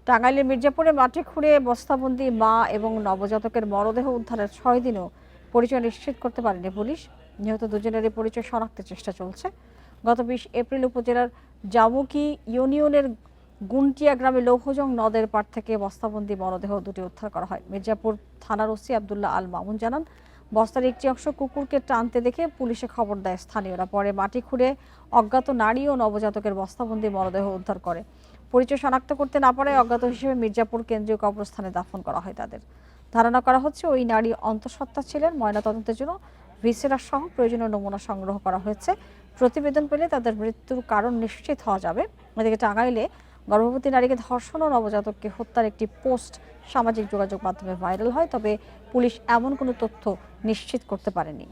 টাঙ্গাইলের মির্জাপুরে মাটি খুঁড়ে বস্তাবন্দি মা এবং নবজাতকের মরদেহ উদ্ধারের 6 দিনও পরিচয় নিশ্চিত করতে পারেনি পুলিশ। নিহত দুজনেরই পরিচয় শনাক্তের চেষ্টা চলছে। গত 20 এপ্রিল উপজেলার জামুকি ইউনিয়নের গুন্টিয়া গ্রামে লৌহজং নদের পাড় থেকে বস্তাবন্দি মরদেহ দুটি উদ্ধার করা হয়। মির্জাপুর থানার ওসি আব্দুল্লাহ আল মামুন জানান, বস্তার একটি অংশ কুকুরকে টানতে দেখে পুলিশে খবর দেয় স্থানীয়রা। পরে মাটি খুঁড়ে অজ্ঞাত নারী ও নবজাতকের বস্তাবন্দি মরদেহ উদ্ধার করে। পরিচয় শনাক্ত করতে না পারায় অজ্ঞাত হিসেবে মির্জাপুর কেন্দ্রীয় কবরস্থানে দাফন করা হয় তাদের। ধারণা করা হচ্ছে ওই নারী অন্তঃসত্ত্বা ছিলেন। ময়নাতদন্তের জন্য ভিসেরা সহ প্রয়োজনীয় নমুনা সংগ্রহ করা হয়েছে। প্রতিবেদন পেলে তাদের মৃত্যুর কারণ নিশ্চিত হওয়া যাবে। এদিকে টাঙ্গাইলে গর্ভবতী নারীকে ধর্ষণ ও নবজাতককে হত্যার একটি পোস্ট সামাজিক যোগাযোগ মাধ্যমে ভাইরাল হয়, তবে পুলিশ এমন কোনো তথ্য নিশ্চিত করতে পারেনি।